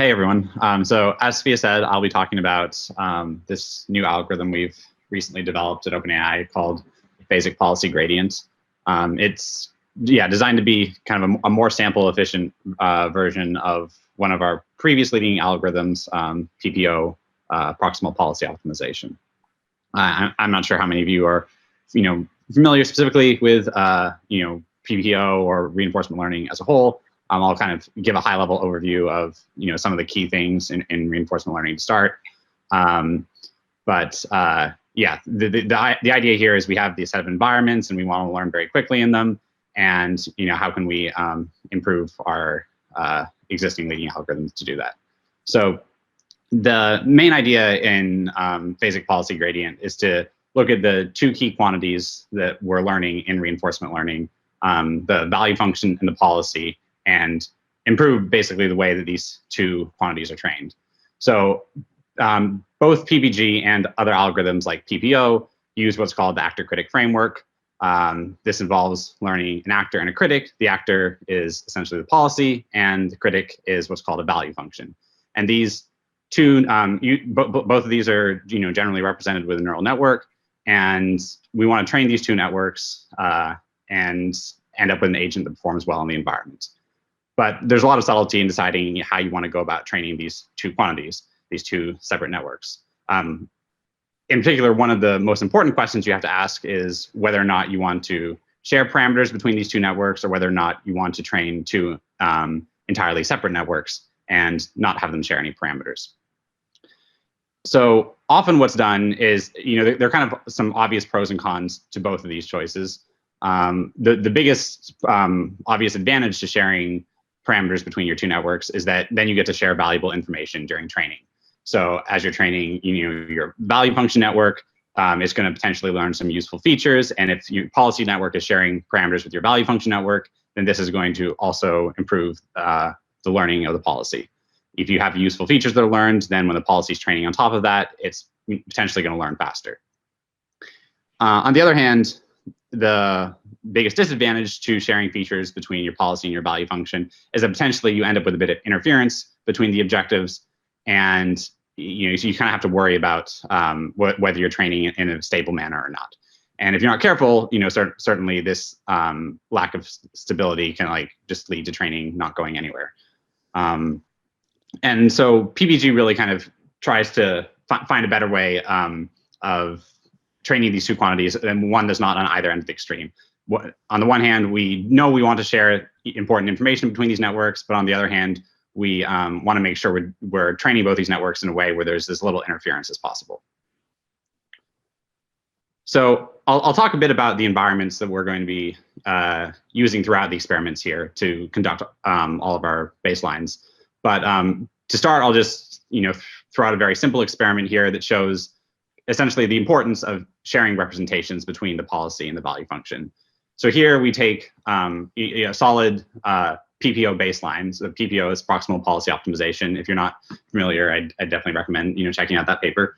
Hey everyone. So as Sophia said, I'll be talking about this new algorithm we've recently developed at OpenAI called Phasic Policy Gradient. It's designed to be kind of a more sample efficient version of one of our previous leading algorithms, PPO, proximal policy optimization. I'm not sure how many of you are, familiar specifically with, PPO or reinforcement learning as a whole. I'll kind of give a high-level overview of some of the key things in reinforcement learning to start. The idea here is we have these set of environments and we want to learn very quickly in them. And how can we improve our existing leading algorithms to do that? So the main idea in Phasic Policy Gradient is to look at the two key quantities that we're learning in reinforcement learning, the value function and the policy, and improve basically the way that these two quantities are trained. So both PPG and other algorithms like PPO use what's called the actor-critic framework. This involves learning an actor and a critic. The actor is essentially the policy, and the critic is what's called a value function. And these two, both of these are generally represented with a neural network, and we want to train these two networks and end up with an agent that performs well in the environment. But there's a lot of subtlety in deciding how you want to go about training these two quantities, these two separate networks. In particular, one of the most important questions you have to ask is whether or not you want to share parameters between these two networks, or whether or not you want to train two entirely separate networks and not have them share any parameters. So often what's done is, there are kind of some obvious pros and cons to both of these choices. The biggest obvious advantage to sharing parameters between your two networks is that then you get to share valuable information during training. So as you're training, your value function network is going to potentially learn some useful features. And if your policy network is sharing parameters with your value function network, then this is going to also improve the learning of the policy. If you have useful features that are learned, then when the policy is training on top of that, it's potentially going to learn faster. On the other hand, the biggest disadvantage to sharing features between your policy and your value function is that potentially you end up with a bit of interference between the objectives, and so you kind of have to worry about whether you're training in a stable manner or not. And if you're not careful, certainly this lack of stability can just lead to training not going anywhere. And so PPG really kind of tries to find a better way of training these two quantities, and one that's not on either end of the extreme. On the one hand, we know we want to share important information between these networks, but on the other hand, we want to make sure we're training both these networks in a way where there's as little interference as possible. So I'll talk a bit about the environments that we're going to be using throughout the experiments here to conduct all of our baselines. But to start, I'll just throw out a very simple experiment here that shows essentially the importance of sharing representations between the policy and the value function. So here we take a solid PPO baseline. So the PPO is proximal policy optimization. If you're not familiar, I'd definitely recommend checking out that paper.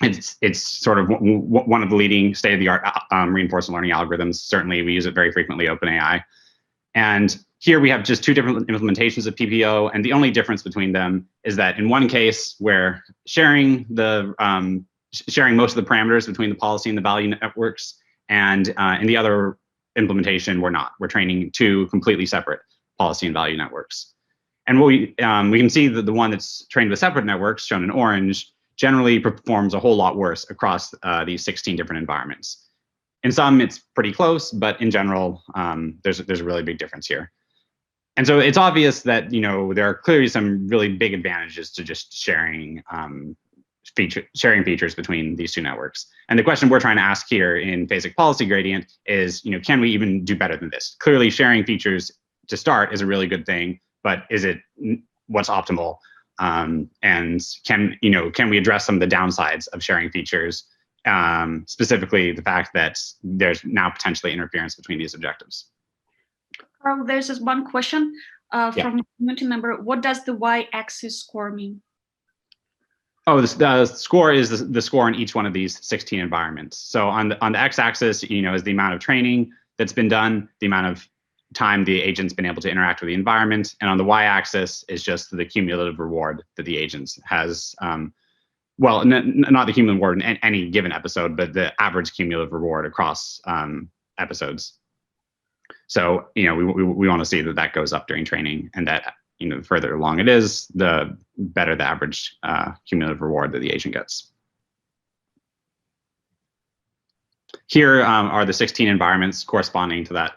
It's sort of one of the leading state-of-the-art reinforcement learning algorithms. Certainly, we use it very frequently at OpenAI. And here we have just two different implementations of PPO, and the only difference between them is that in one case, we're sharing most of the parameters between the policy and the value networks, and in the other implementation, we're not. We're training two completely separate policy and value networks. And what we can see that the one that's trained with separate networks, shown in orange, generally performs a whole lot worse across these 16 different environments. In some, it's pretty close, but in general, there's a really big difference here. And so it's obvious that there are clearly some really big advantages to just sharing features between these two networks. And the question we're trying to ask here in Phasic Policy Gradient is, can we even do better than this? Clearly, sharing features to start is a really good thing, but is it what's optimal? And can we address some of the downsides of sharing features, specifically the fact that there's now potentially interference between these objectives? Karl, there's just one question from a community member. What does the y-axis score mean? Oh, the score is the score in each one of these 16 environments. So on the x-axis, is the amount of training that's been done, the amount of time the agent's been able to interact with the environment. And on the y-axis is just the cumulative reward that the agent has. Well, not the cumulative reward in any given episode, but the average cumulative reward across episodes. So, we want to see that that goes up during training, and that, the further along it is, the better the average cumulative reward that the agent gets. Here are the 16 environments corresponding to that,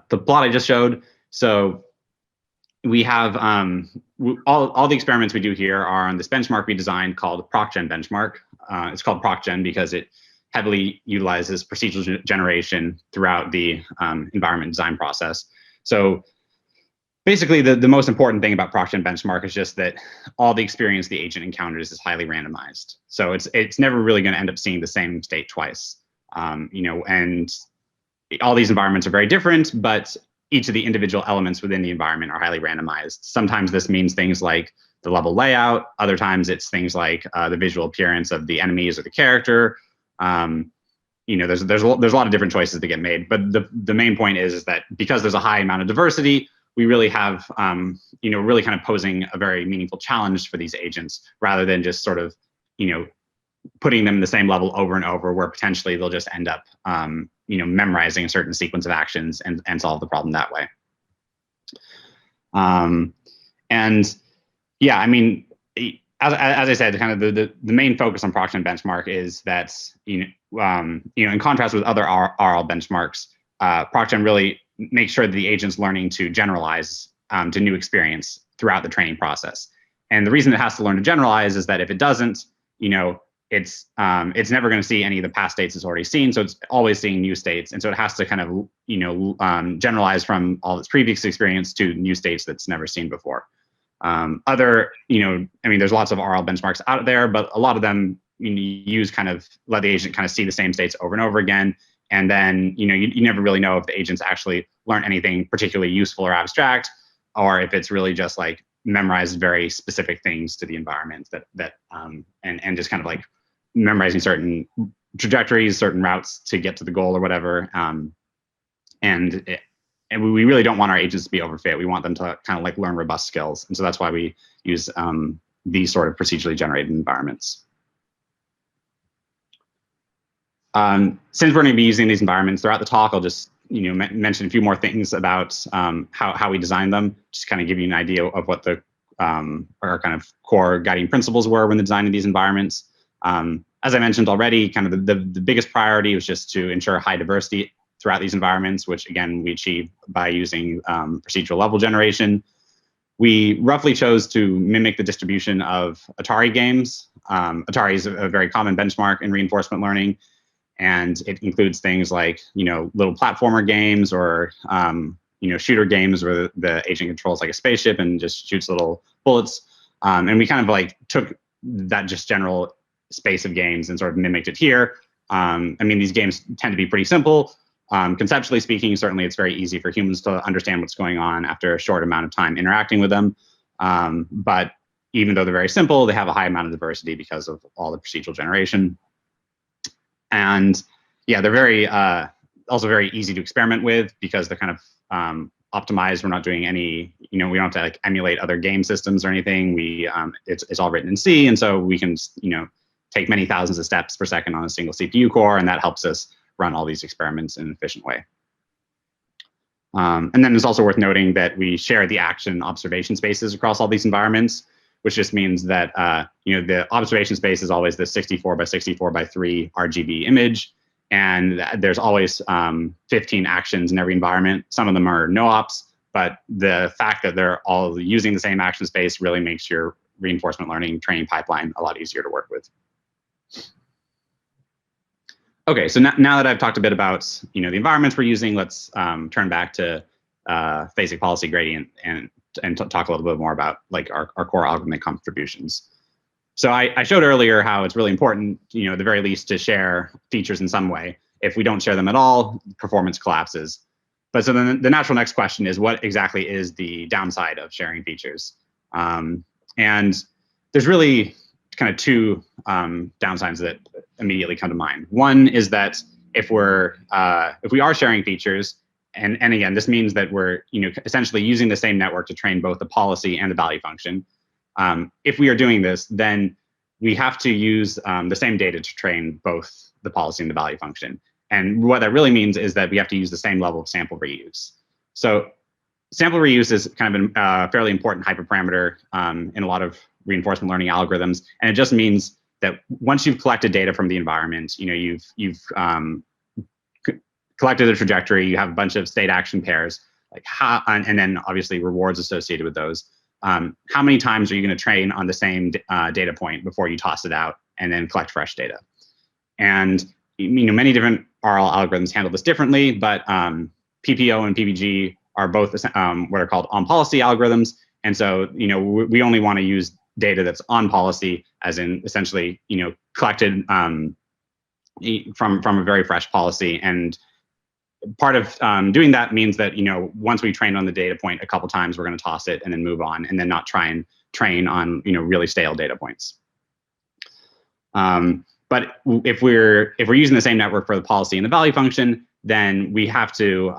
the plot I just showed. So we have all the experiments we do here are on this benchmark we designed called Procgen Benchmark. It's called Procgen because it heavily utilizes procedural generation throughout the environment design process. So basically, the most important thing about Procgen Benchmark is just that all the experience the agent encounters is highly randomized. So it's never really going to end up seeing the same state twice. And all these environments are very different, but each of the individual elements within the environment are highly randomized. Sometimes this means things like the level layout. Other times it's things like the visual appearance of the enemies or the character. There's a lot of different choices that get made, but the main point is that because there's a high amount of diversity, we really have, really kind of posing a very meaningful challenge for these agents, rather than just sort of, putting them in the same level over and over, where potentially they'll just end up, memorizing a certain sequence of actions and solve the problem that way. And yeah, I mean, as I said, kind of the main focus on Procgen Benchmark is that, in contrast with other RL benchmarks, Procgen really makes sure that the agent's learning to generalize to new experience throughout the training process. And the reason it has to learn to generalize is that if it doesn't, it's never going to see any of the past states it's already seen. So it's always seeing new states. And so it has to kind of, generalize from all its previous experience to new states that's never seen before. There's lots of RL benchmarks out there, but a lot of them use kind of let the agent kind of see the same states over and over again. And then, you never really know if the agents actually learn anything particularly useful or abstract, or if it's really just like memorized very specific things to the environment and just kind of like memorizing certain trajectories, certain routes to get to the goal or whatever. And we really don't want our agents to be overfit. We want them to kind of like learn robust skills. And so that's why we use these sort of procedurally generated environments. Since we're going to be using these environments throughout the talk, I'll just mention a few more things about how we design them, just kind of give you an idea of what the our kind of core guiding principles were when designing these environments. As I mentioned already, kind of the biggest priority was just to ensure high diversity throughout these environments, which again we achieve by using procedural level generation. We roughly chose to mimic the distribution of Atari games. Atari is a very common benchmark in reinforcement learning. And it includes things like, little platformer games or, shooter games where the agent controls like a spaceship and just shoots little bullets. And we kind of like took that just general space of games and sort of mimicked it here. These games tend to be pretty simple. Conceptually speaking, certainly it's very easy for humans to understand what's going on after a short amount of time interacting with them. But even though they're very simple, they have a high amount of diversity because of all the procedural generation. And yeah, they're very also very easy to experiment with because they're kind of optimized. We're not doing any, we don't have to like emulate other game systems or anything. It's all written in C, and so we can, take many thousands of steps per second on a single CPU core, and that helps us run all these experiments in an efficient way. And then it's also worth noting that we share the action observation spaces across all these environments, which just means that the observation space is always the 64 by 64 by 3 RGB image, and there's always 15 actions in every environment. Some of them are no ops, but the fact that they're all using the same action space really makes your reinforcement learning training pipeline a lot easier to work with. Okay, so now that I've talked a bit about the environments we're using, let's turn back to Phasic Policy Gradient and talk a little bit more about like our core algorithmic contributions. So I showed earlier how it's really important, at the very least, to share features in some way. If we don't share them at all, performance collapses. But so then the natural next question is, what exactly is the downside of sharing features? And there's really kind of two downsides that immediately come to mind. One is that if we are sharing features, and again, this means that we're essentially using the same network to train both the policy and the value function. If we are doing this, then we have to use the same data to train both the policy and the value function. And what that really means is that we have to use the same level of sample reuse. So sample reuse is kind of a fairly important hyperparameter in a lot of reinforcement learning algorithms, and it just means that once you've collected data from the environment, you've collected the trajectory, you have a bunch of state action pairs, and then obviously rewards associated with those. How many times are you going to train on the same data point before you toss it out and then collect fresh data? And many different RL algorithms handle this differently, but PPO and PPG are both what are called on-policy algorithms, and so we only want to use data that's on policy, as in essentially collected from a very fresh policy. And part of doing that means that once we train on the data point a couple times, we're going to toss it and then move on, and then not try and train on really stale data points. But if we're using the same network for the policy and the value function, then we have to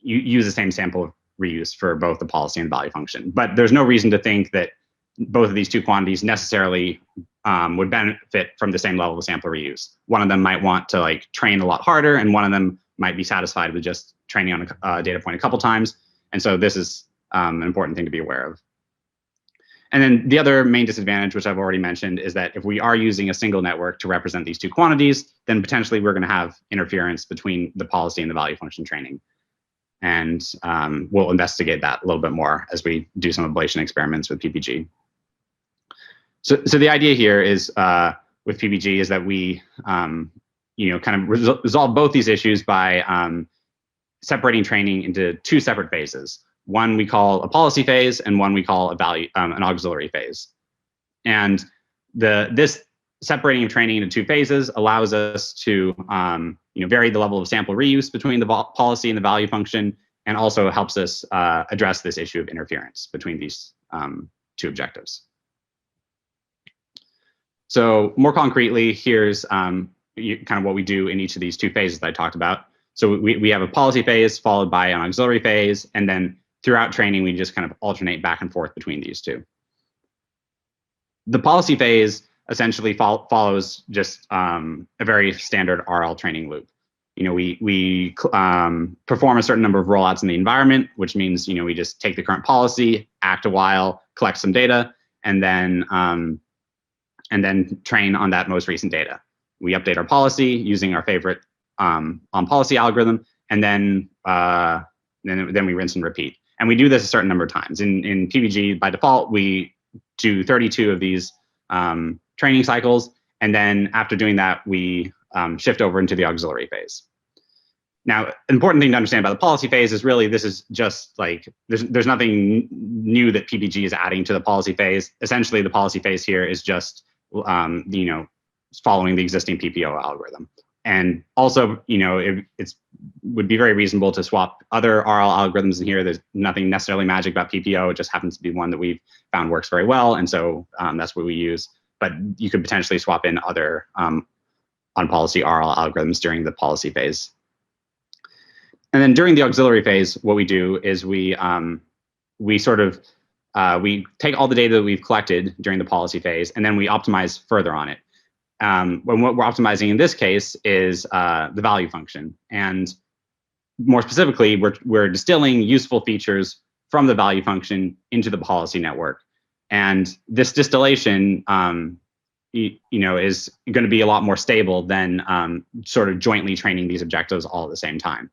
use the same sample reuse for both the policy and the value function. But there's no reason to think that both of these two quantities necessarily would benefit from the same level of sample reuse. One of them might want to train a lot harder, and one of them might be satisfied with just training on a data point a couple times. And so this is an important thing to be aware of. And then the other main disadvantage, which I've already mentioned, is that if we are using a single network to represent these two quantities, then potentially we're going to have interference between the policy and the value function training. And we'll investigate that a little bit more as we do some ablation experiments with PPG. So the idea here is with PPG is that we kind of resolve both these issues by separating training into two separate phases. One we call a policy phase, and one we call an auxiliary phase. And this separating of training into two phases allows us to vary the level of sample reuse between the policy and the value function, and also helps us address this issue of interference between these two objectives. So more concretely, here's kind of what we do in each of these two phases that I talked about. So we have a policy phase followed by an auxiliary phase, and then throughout training, we just kind of alternate back and forth between these two. The policy phase essentially follows just a very standard RL training loop. We perform a certain number of rollouts in the environment, which means we just take the current policy, act a while, collect some data, and then train on that most recent data. We update our policy using our favorite on-policy algorithm, and then we rinse and repeat. And we do this a certain number of times. In PPG, by default, we do 32 of these training cycles, and then after doing that, we shift over into the auxiliary phase. Now, an important thing to understand about the policy phase is really this is just there's nothing new that PPG is adding to the policy phase. Essentially, the policy phase here is just following the existing PPO algorithm. And also, it would be very reasonable to swap other RL algorithms in here. There's nothing necessarily magic about PPO. It just happens to be one that we've found works very well. And so that's what we use. But you could potentially swap in other on-policy RL algorithms during the policy phase. And then during the auxiliary phase, what we do is we take all the data that we've collected during the policy phase, and then we optimize further on it. When what we're optimizing in this case is the value function. And more specifically, we're distilling useful features from the value function into the policy network. And this distillation is going to be a lot more stable than sort of jointly training these objectives all at the same time.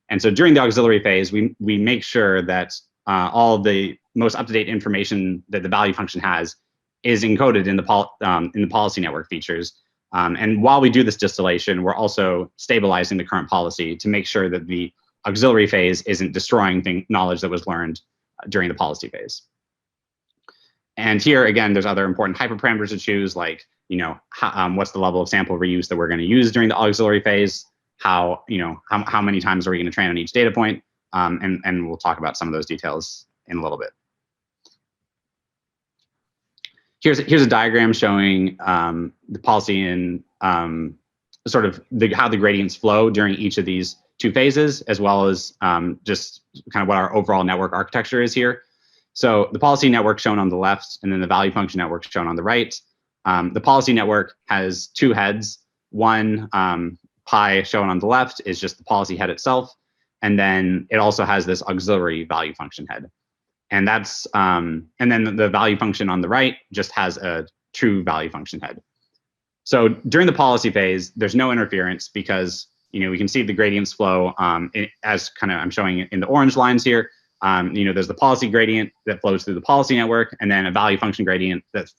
And so during the auxiliary phase, we make sure that all the most up-to-date information that the value function has is encoded in the policy network features. And while we do this distillation, we're also stabilizing the current policy to make sure that the auxiliary phase isn't destroying knowledge that was learned during the policy phase. And here, again, there's other important hyperparameters to choose, like what's the level of sample reuse that we're going to use during the auxiliary phase, how many times are we going to train on each data point, and we'll talk about some of those details in a little bit. Here's a diagram showing the policy and sort of how the gradients flow during each of these two phases, as well as just kind of what our overall network architecture is here. So the policy network shown on the left, and then the value function network shown on the right. The policy network has two heads. One pi shown on the left is just the policy head itself, and then it also has this auxiliary value function head. And that's and then the value function on the right just has a true value function head. So during the policy phase, there's no interference because we can see the gradients flow as kind of I'm showing in the orange lines here. There's the policy gradient that flows through the policy network, and then a value function gradient that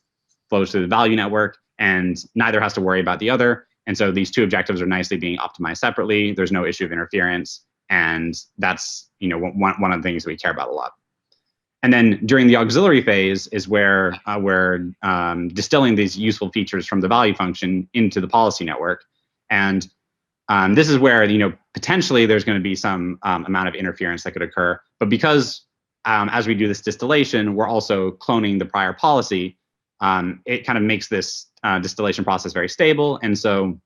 flows through the value network, and neither has to worry about the other. And so these two objectives are nicely being optimized separately. There's no issue of interference, and that's one of the things we care about a lot. And then during the auxiliary phase is where we're distilling these useful features from the value function into the policy network. And this is where potentially there's going to be some amount of interference that could occur. But because as we do this distillation, we're also cloning the prior policy, it kind of makes this distillation process very stable. And so,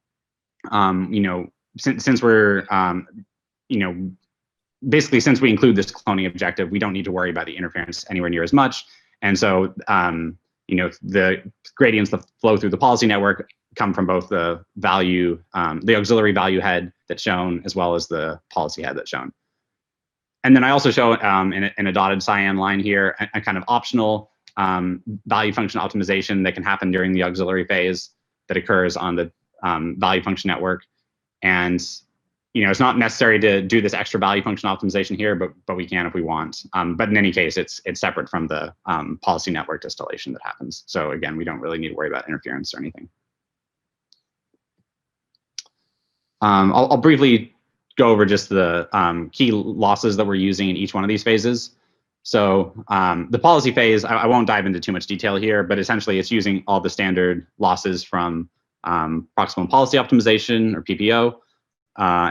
since we're basically, since we include this cloning objective, we don't need to worry about the interference anywhere near as much. And so, the gradients that flow through the policy network come from both the value, the auxiliary value head that's shown, as well as the policy head that's shown. And then I also show in a dotted cyan line here a kind of optional value function optimization that can happen during the auxiliary phase that occurs on the value function network. And it's not necessary to do this extra value function optimization here, but we can if we want. But in any case, it's separate from the policy network distillation that happens. So again, we don't really need to worry about interference or anything. I'll briefly go over just the key losses that we're using in each one of these phases. So the policy phase, I won't dive into too much detail here, but essentially it's using all the standard losses from proximal policy optimization, or PPO.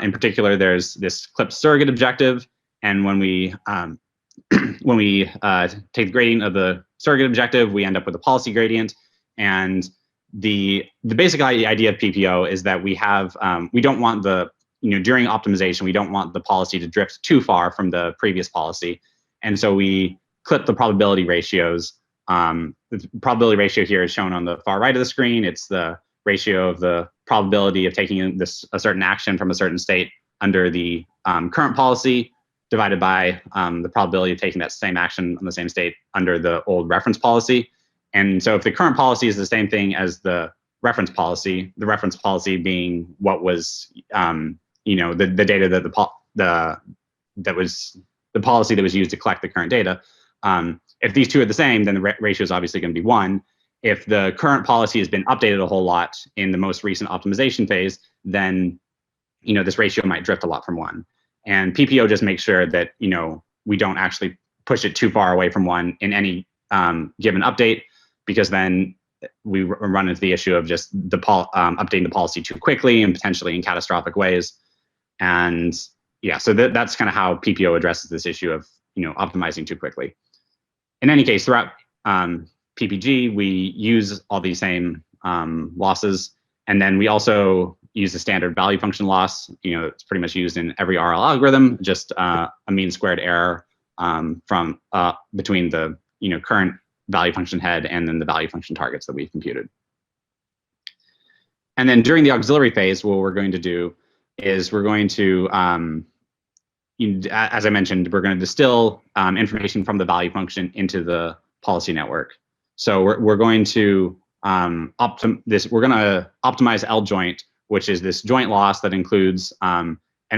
In particular, there's this clipped surrogate objective, and when we take the gradient of the surrogate objective, we end up with a policy gradient. And the basic idea of PPO is that we have we don't want the during optimization, we don't want the policy to drift too far from the previous policy, and so we clip the probability ratios. The probability ratio here is shown on the far right of the screen. It's the ratio of the probability of taking a certain action from a certain state under the current policy divided by the probability of taking that same action on the same state under the old reference policy. And so if the current policy is the same thing as the reference policy being what was the data that that was the policy that was used to collect the current data, if these two are the same, then the ratio is obviously going to be 1. If the current policy has been updated a whole lot in the most recent optimization phase, then this ratio might drift a lot from 1. And PPO just makes sure that we don't actually push it too far away from 1 in any given update, because then we run into the issue of just updating the policy too quickly and potentially in catastrophic ways. And yeah, so that's kind of how PPO addresses this issue of optimizing too quickly. In any case, throughout PPG, we use all these same losses, and then we also use the standard value function loss. It's pretty much used in every RL algorithm, just a mean squared error from between the current value function head and then the value function targets that we've computed. And then during the auxiliary phase, what we're going to do is we're going to, as I mentioned, we're going to distill information from the value function into the policy network. So we're going to optimize L joint, which is this joint loss that includes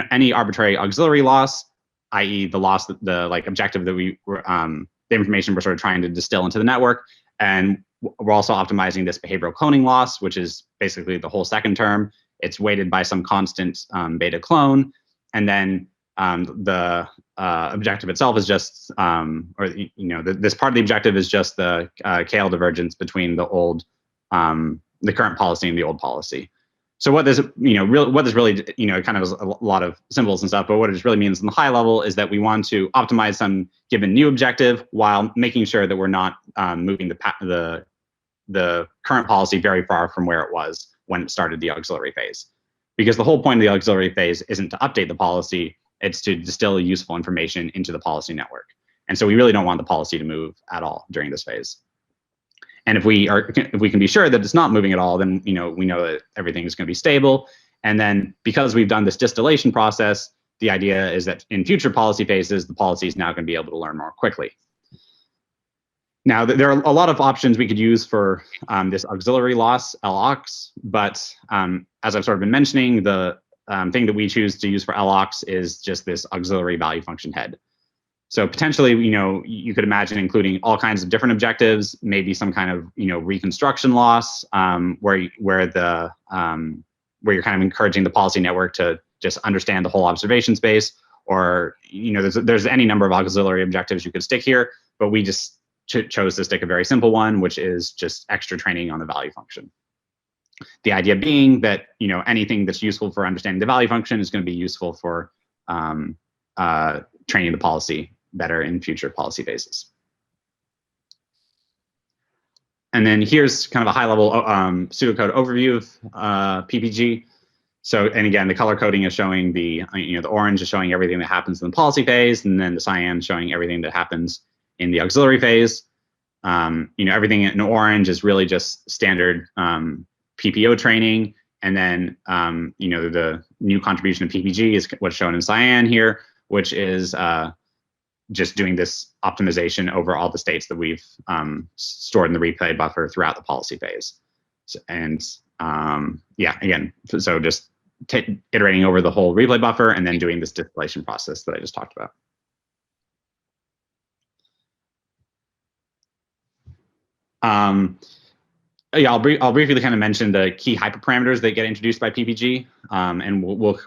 any arbitrary auxiliary loss, i.e. the loss that the objective that we the information we're sort of trying to distill into the network. And we're also optimizing this behavioral cloning loss, which is basically the whole second term. It's weighted by some constant beta clone. And then the objective itself is just, this part of the objective is just the KL divergence between the current policy and the old policy. So what this, really, kind of is a lot of symbols and stuff, but what it really means on the high level is that we want to optimize some given new objective while making sure that we're not moving the current policy very far from where it was when it started the auxiliary phase. because the whole point of the auxiliary phase isn't to update the policy, it's to distill useful information into the policy network. And so we really don't want the policy to move at all during this phase. And if we can be sure that it's not moving at all, then we know that everything is going to be stable. And then because we've done this distillation process, the idea is that in future policy phases, the policy is now going to be able to learn more quickly. Now, there are a lot of options we could use for this auxiliary loss, LOX, but as I've sort of been mentioning, the thing that we choose to use for LOX is just this auxiliary value function head. So potentially, you could imagine including all kinds of different objectives, maybe some kind of reconstruction loss, where you're kind of encouraging the policy network to just understand the whole observation space, or there's any number of auxiliary objectives you could stick here, but we just chose to stick a very simple one, which is just extra training on the value function. The idea being that anything that's useful for understanding the value function is going to be useful for training the policy better in future policy phases. And then here's kind of a high-level pseudocode overview of PPG. So, and again, the color coding is showing the orange is showing everything that happens in the policy phase, and then the cyan is showing everything that happens in the auxiliary phase. Everything in orange is really just standard PPO training, and then the new contribution of PPG is what's shown in cyan here, which is just doing this optimization over all the states that we've stored in the replay buffer throughout the policy phase. Again, so just iterating over the whole replay buffer and then doing this distillation process that I just talked about. I'll briefly kind of mention the key hyperparameters that get introduced by PPG, and we'll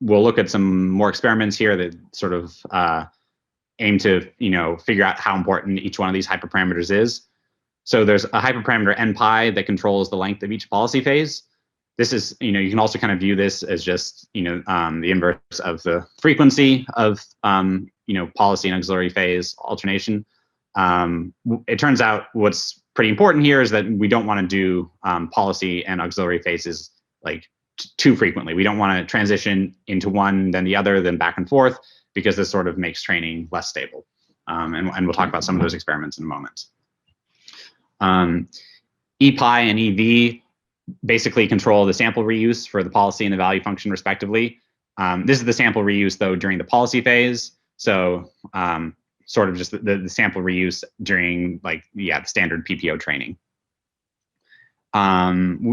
look at some more experiments here that sort of aim to figure out how important each one of these hyperparameters is. So there's a hyperparameter npi that controls the length of each policy phase. This is you can also kind of view this as just the inverse of the frequency of policy and auxiliary phase alternation. It turns out what's pretty important here is that we don't want to do policy and auxiliary phases like too frequently. We don't want to transition into one, then the other, then back and forth, because this sort of makes training less stable. And we'll talk about some of those experiments in a moment. ePi and EV basically control the sample reuse for the policy and the value function respectively. This is the sample reuse though during the policy phase. So sort of just the sample reuse during the standard PPO training.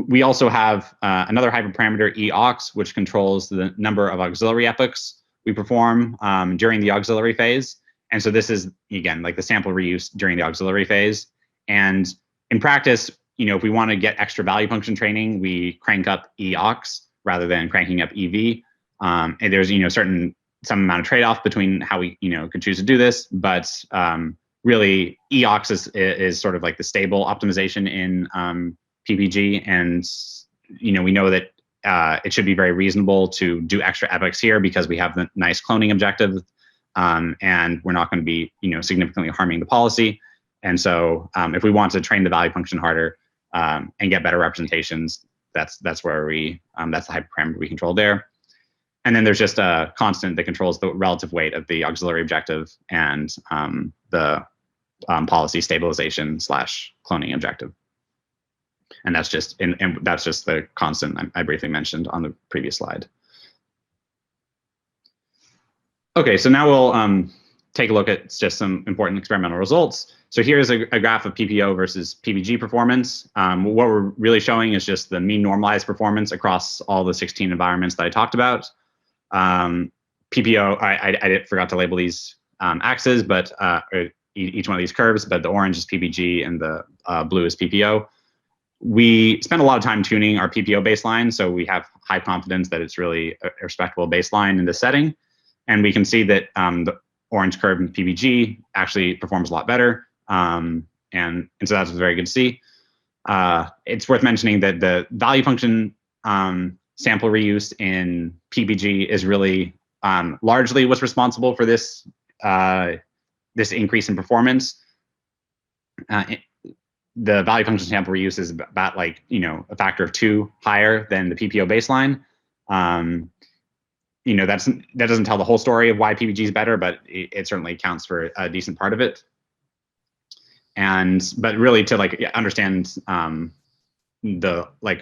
We also have another hyperparameter EAUX, which controls the number of auxiliary epochs we perform during the auxiliary phase. And so this is, again, like the sample reuse during the auxiliary phase. And in practice, if we want to get extra value function training, we crank up EAUX rather than cranking up EV. And there's, some amount of trade-off between how we, could choose to do this, but really EAUX is sort of like the stable optimization in PPG, and we know that it should be very reasonable to do extra epochs here because we have the nice cloning objective, and we're not going to be significantly harming the policy. And so if we want to train the value function harder and get better representations, that's where we that's the hyperparameter we control there. And then there's just a constant that controls the relative weight of the auxiliary objective and the policy stabilization / cloning objective. And that's just that's just the constant I briefly mentioned on the previous slide. Okay, so now we'll take a look at just some important experimental results. So here's a graph of PPO versus PPG performance. What we're really showing is just the mean normalized performance across all the 16 environments that I talked about. PPO, I forgot to label these axes, but each one of these curves, but the orange is PPG and the blue is PPO. We spent a lot of time tuning our PPO baseline, so we have high confidence that it's really a respectable baseline in this setting. And we can see that the orange curve in PPG actually performs a lot better. And so that's very good to see. It's worth mentioning that the value function sample reuse in PPG is really largely what's responsible for this this increase in performance. The value function sample reuse is about a factor of 2 higher than the PPO baseline. that doesn't tell the whole story of why PPG is better, but it certainly accounts for a decent part of it. But really to understand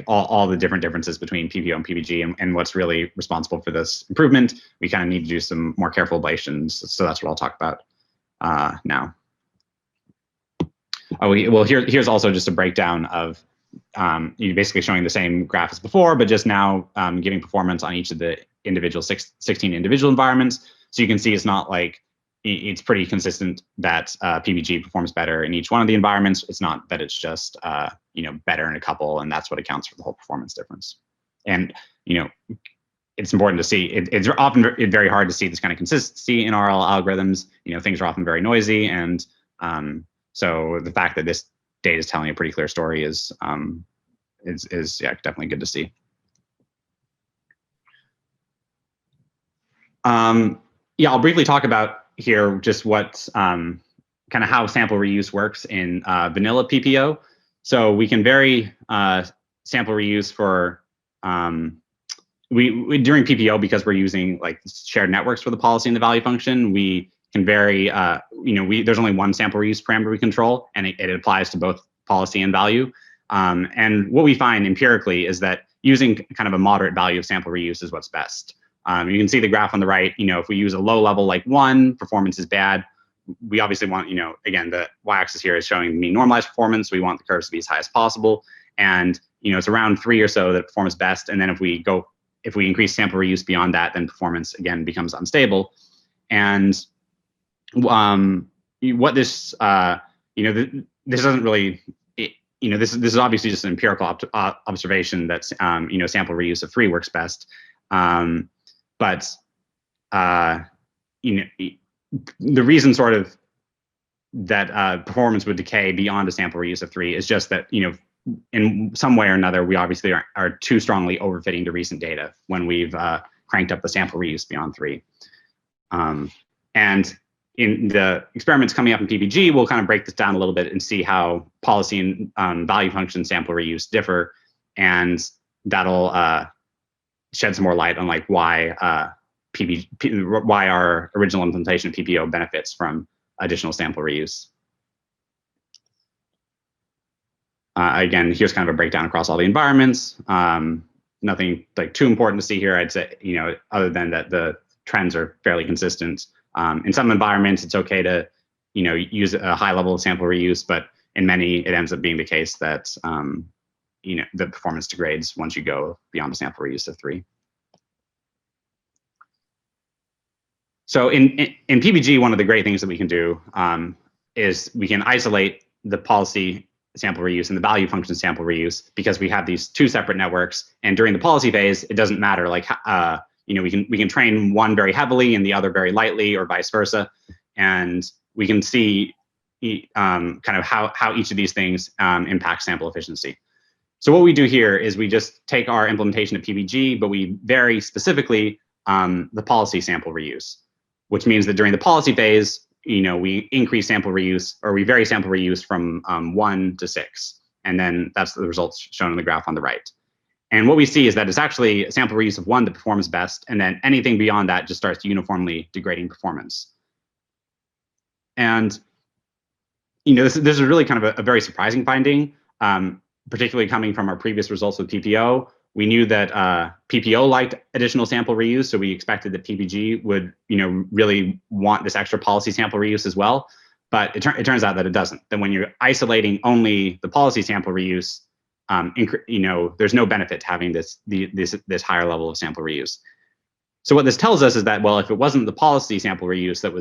all the different differences between PPO and PPG and what's really responsible for this improvement, we kind of need to do some more careful ablations. So that's what I'll talk about now. Here's also just a breakdown of basically showing the same graph as before, but just now giving performance on each of the individual 16 individual environments. So you can see it's not like it's pretty consistent that PPG performs better in each one of the environments. It's not that it's just better in a couple, and that's what accounts for the whole performance difference. And it's important to see. It's often very hard to see this kind of consistency in RL algorithms. Things are often very noisy, and so the fact that this data is telling a pretty clear story is definitely good to see. I'll briefly talk about here just what kind of how sample reuse works in vanilla PPO. So we can vary sample reuse for during PPO, because we're using shared networks for the policy and the value function. We can vary. There's only one sample reuse parameter we control, and it applies to both policy and value. And what we find empirically is that using kind of a moderate value of sample reuse is what's best. You can see the graph on the right. If we use a low level like 1, performance is bad. We obviously want, again, the y-axis here is showing mean normalized performance. We want the curves to be as high as possible. And, it's around 3 or so that performs best. And then if we increase sample reuse beyond that, then performance, again, becomes unstable. And what this, this doesn't really, this is obviously just an empirical observation that, sample reuse of 3 works best. But the reason sort of that performance would decay beyond a sample reuse of 3 is just that in some way or another we obviously are too strongly overfitting to recent data when we've cranked up the sample reuse beyond 3. And in the experiments coming up in PPG, we'll kind of break this down a little bit and see how policy and value function sample reuse differ, and that'll shed some more light on why why our original implementation of PPO benefits from additional sample reuse. Again, here's kind of a breakdown across all the environments. Nothing too important to see here, I'd say, other than that the trends are fairly consistent. In some environments, it's okay to, use a high level of sample reuse, but in many, it ends up being the case that, the performance degrades once you go beyond a sample reuse of 3. So in PPG, one of the great things that we can do is we can isolate the policy sample reuse and the value function sample reuse, because we have these 2 separate networks. And during the policy phase, it doesn't matter we can train one very heavily and the other very lightly, or vice versa, and we can see kind of how each of these things impact sample efficiency. So what we do here is we just take our implementation of PPG, but we vary specifically the policy sample reuse, which means that during the policy phase, we increase sample reuse, or we vary sample reuse from 1 to 6. And then that's the results shown in the graph on the right. And what we see is that it's actually a sample reuse of 1 that performs best, and then anything beyond that just starts uniformly degrading performance. And this is really kind of a very surprising finding, particularly coming from our previous results with PPO. We knew that PPO liked additional sample reuse, so we expected that PPG would, really want this extra policy sample reuse as well. But it turns out that it doesn't. That when you're isolating only the policy sample reuse, there's no benefit to having this higher level of sample reuse. So what this tells us is that, well, if it wasn't the policy sample reuse that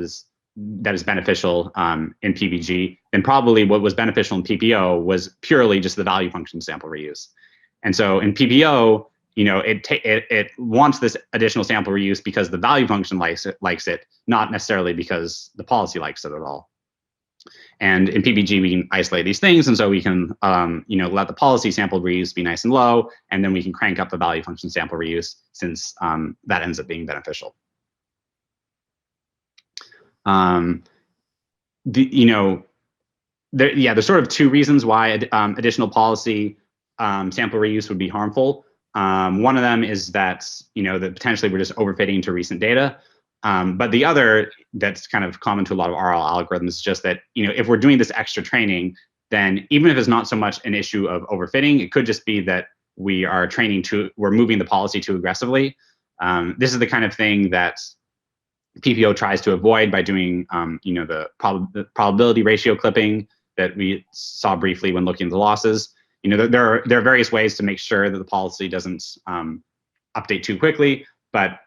is beneficial in PPG, then probably what was beneficial in PPO was purely just the value function sample reuse. And so in PPO, it wants this additional sample reuse because the value function likes it, not necessarily because the policy likes it at all. And in PPG, we can isolate these things, and so we can let the policy sample reuse be nice and low, and then we can crank up the value function sample reuse, since that ends up being beneficial. There's sort of 2 reasons why additional policy sample reuse would be harmful. One of them is that, that potentially we're just overfitting to recent data. But the other that's kind of common to a lot of RL algorithms is just that, if we're doing this extra training, then even if it's not so much an issue of overfitting, it could just be that we're moving the policy too aggressively. This is the kind of thing that PPO tries to avoid by doing, the probability ratio clipping that we saw briefly when looking at the losses. There are various ways to make sure that the policy doesn't update too quickly, but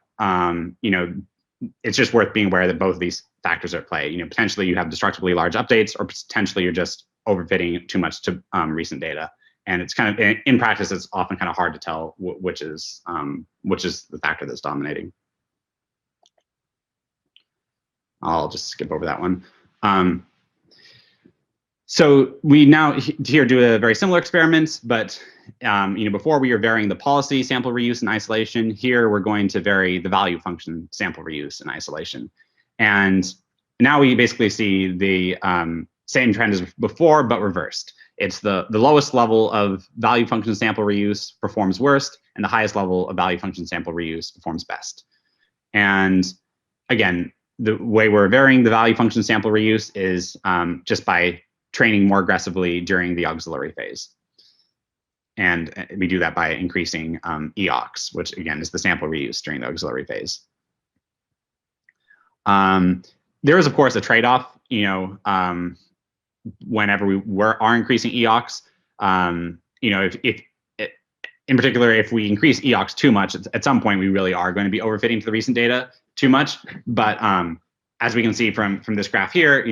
it's just worth being aware that both of these factors are at play. Potentially you have destructively large updates, or potentially you're just overfitting too much to recent data. And it's kind of, in practice, it's often kind of hard to tell which is the factor that's dominating. I'll just skip over that one. So we now here do a very similar experiment, but before we were varying the policy sample reuse and isolation. Here we're going to vary the value function sample reuse and isolation. And now we basically see the same trend as before, but reversed. It's the lowest level of value function sample reuse performs worst, and the highest level of value function sample reuse performs best. And again, the way we're varying the value function sample reuse is just by training more aggressively during the auxiliary phase. And we do that by increasing EOX, which again is the sample reuse during the auxiliary phase. There is, of course, a trade-off, whenever we are increasing EOX. If in particular, if we increase EOX too much, at some point we really are going to be overfitting to the recent data too much. But as we can see from this graph here,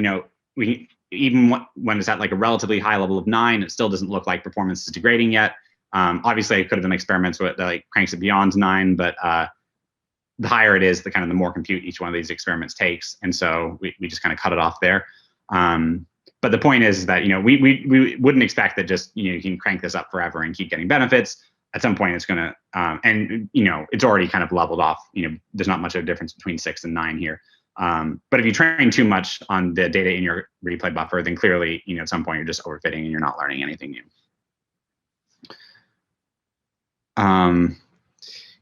we even when it's at like a relatively high level of 9, it still doesn't look like performance is degrading yet. Obviously, I could have done experiments with that cranks it beyond 9, but the higher it is, the more compute each one of these experiments takes, and so we just kind of cut it off there. But the point is that we wouldn't expect that just you can crank this up forever and keep getting benefits. At some point, it's going to and it's already kind of leveled off. There's not much of a difference between 6 and 9 here. But if you train too much on the data in your replay buffer, then clearly, at some point you're just overfitting and you're not learning anything new.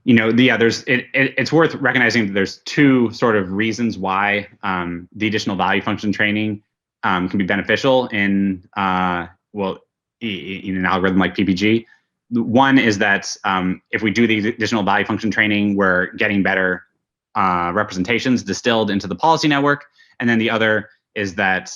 It's worth recognizing that there's two sort of reasons why the additional value function training can be beneficial in an algorithm like PPG. One is that if we do the additional value function training, we're getting better representations distilled into the policy network. And then the other is that,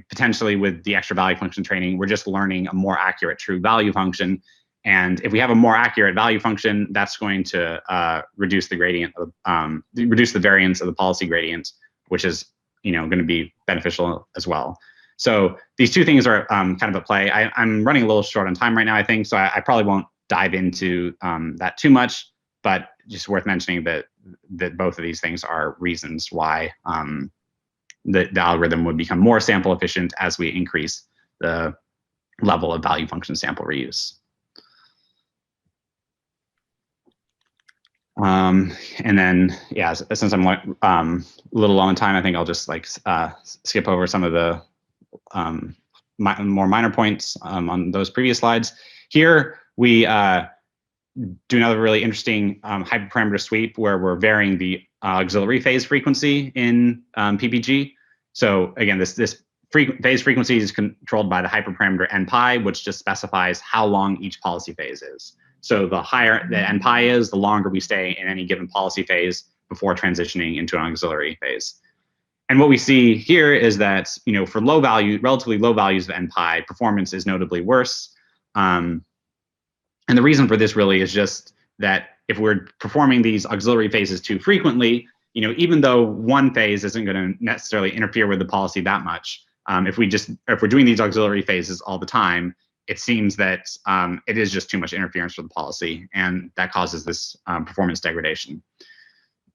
potentially with the extra value function training, we're just learning a more accurate true value function. And if we have a more accurate value function, that's going to reduce the gradient, reduce the variance of the policy gradient, which is, going to be beneficial as well. So these two things are kind of at play. I'm running a little short on time right now, I think, so I probably won't dive into that too much, but just worth mentioning that both of these things are reasons why the algorithm would become more sample efficient as we increase the level of value function sample reuse. And then, yeah, since I'm a little low on time, I think I'll just skip over some of the more minor points on those previous slides. Here we do another really interesting hyperparameter sweep where we're varying the auxiliary phase frequency in PPG. So again, this phase frequency is controlled by the hyperparameter npi, which just specifies how long each policy phase is. So the higher the npi is, the longer we stay in any given policy phase before transitioning into an auxiliary phase. And what we see here is that, for relatively low values of npi, performance is notably worse. And the reason for this really is just that if we're performing these auxiliary phases too frequently, even though one phase isn't going to necessarily interfere with the policy that much, if we're doing these auxiliary phases all the time, it seems that it is just too much interference for the policy, and that causes this performance degradation.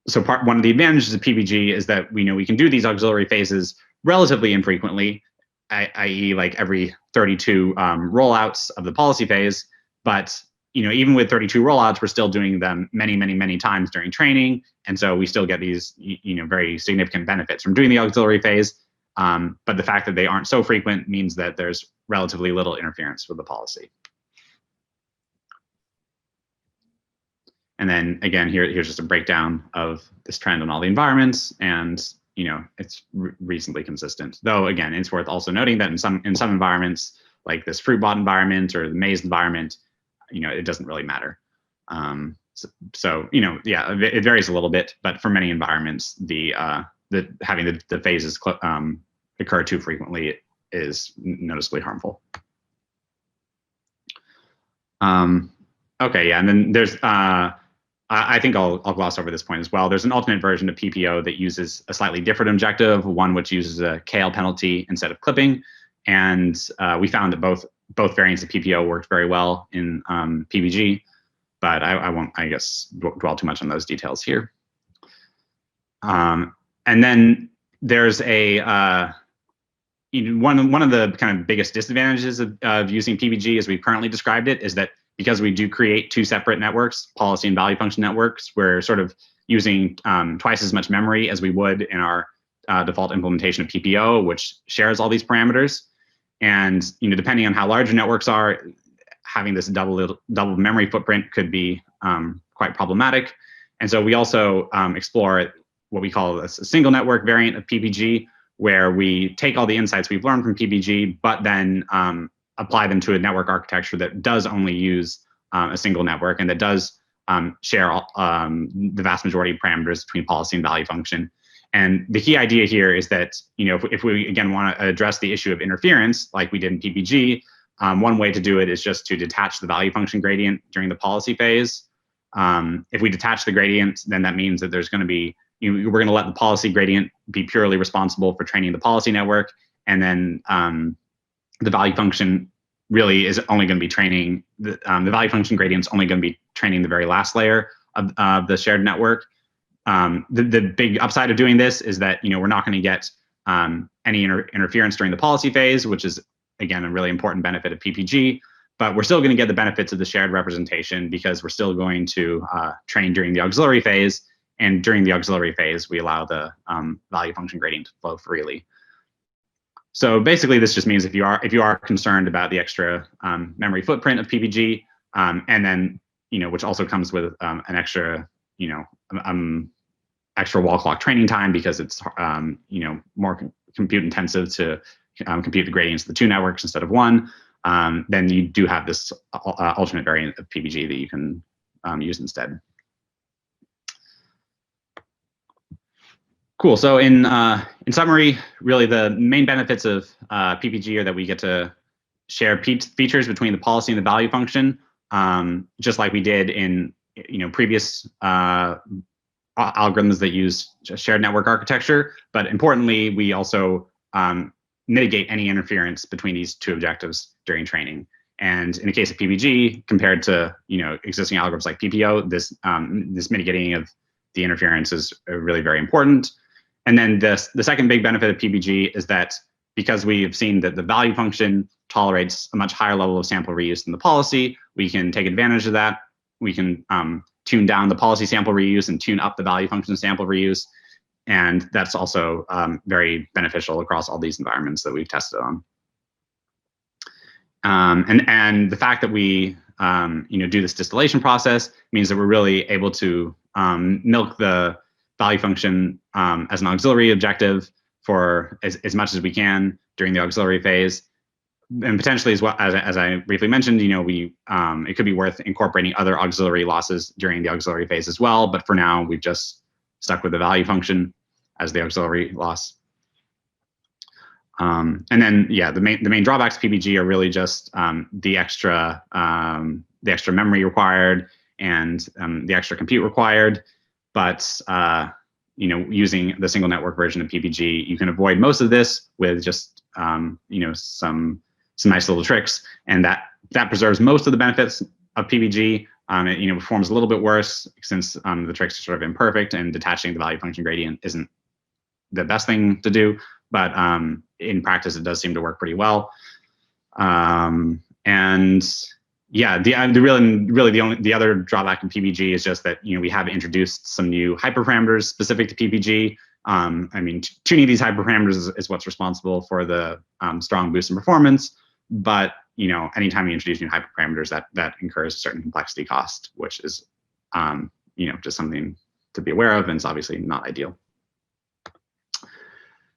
So one of the advantages of PPG is that we can do these auxiliary phases relatively infrequently, i.e. like every 32 rollouts of the policy phase. But even with 32 rollouts, we're still doing them many, many, many times during training, and so we still get these very significant benefits from doing the auxiliary phase. But the fact that they aren't so frequent means that there's relatively little interference with the policy. And then again, here's just a breakdown of this trend on all the environments, and it's reasonably consistent. Though again, it's worth also noting that in some environments, like this fruit bot environment or the maze environment, it doesn't really matter. So yeah, it varies a little bit, but for many environments, having the phases occur too frequently is noticeably harmful. Okay, yeah, and then there's I think I'll gloss over this point as well. There's an alternate version of PPO that uses a slightly different objective, one which uses a KL penalty instead of clipping, and we found that both variants of PPO worked very well in PPG, but I won't, I guess, dwell too much on those details here. And then there's one of the kind of biggest disadvantages of using PPG as we've currently described it is that because we do create two separate networks, policy and value function networks, we're sort of using twice as much memory as we would in our default implementation of PPO, which shares all these parameters. And depending on how large your networks are, having this double memory footprint could be quite problematic. And so we also explore what we call a single network variant of PPG, where we take all the insights we've learned from PPG, but then apply them to a network architecture that does only use a single network and that does share the vast majority of parameters between policy and value function. And the key idea here is that if we again want to address the issue of interference, like we did in PPG, one way to do it is just to detach the value function gradient during the policy phase. If we detach the gradient, then that means that there's going to be we're going to let the policy gradient be purely responsible for training the policy network, and then the value function really is only going to be training the value function gradient is only going to be training the very last layer of the shared network. The big upside of doing this is that we're not going to get any interference during the policy phase, which is again a really important benefit of PPG. But we're still going to get the benefits of the shared representation because we're still going to train during the auxiliary phase, and during the auxiliary phase we allow the value function gradient to flow freely. So basically, this just means if you are concerned about the extra memory footprint of PPG, and then which also comes with an extra extra wall clock training time because it's more compute intensive to compute the gradients of the two networks instead of one, then you do have this alternate variant of PPG that you can use instead. Cool. So in summary, really the main benefits of PPG are that we get to share features between the policy and the value function, just like we did in previous algorithms that use shared network architecture. But importantly, we also mitigate any interference between these two objectives during training. And in the case of PPG, compared to existing algorithms like PPO, this mitigating of the interference is really very important. And then the second big benefit of PPG is that because we have seen that the value function tolerates a much higher level of sample reuse than the policy, we can take advantage of that. We can tune down the policy sample reuse and tune up the value function sample reuse. And that's also very beneficial across all these environments that we've tested on. And the fact that we do this distillation process means that we're really able to milk the value function as an auxiliary objective for as much as we can during the auxiliary phase. And potentially, as well as I briefly mentioned, it could be worth incorporating other auxiliary losses during the auxiliary phase as well. But for now, we've just stuck with the value function as the auxiliary loss. And then, yeah, the main drawbacks of PPG are really just the extra memory required and the extra compute required. But using the single network version of PPG, you can avoid most of this with just some nice little tricks, and that preserves most of the benefits of PPG. It performs a little bit worse since the tricks are sort of imperfect, and detaching the value function gradient isn't the best thing to do. But in practice, it does seem to work pretty well. And yeah, the other drawback in PPG is just that we have introduced some new hyperparameters specific to PPG. Tuning these hyperparameters is what's responsible for the strong boost in performance. But anytime you introduce new hyperparameters, that incurs a certain complexity cost, which is just something to be aware of, and it's obviously not ideal.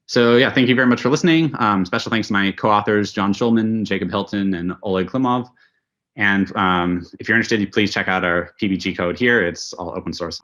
So yeah, thank you very much for listening. Special thanks to my co-authors, John Schulman, Jacob Hilton, and Oleg Klimov. And if you're interested, please check out our PPG code here. It's all open source.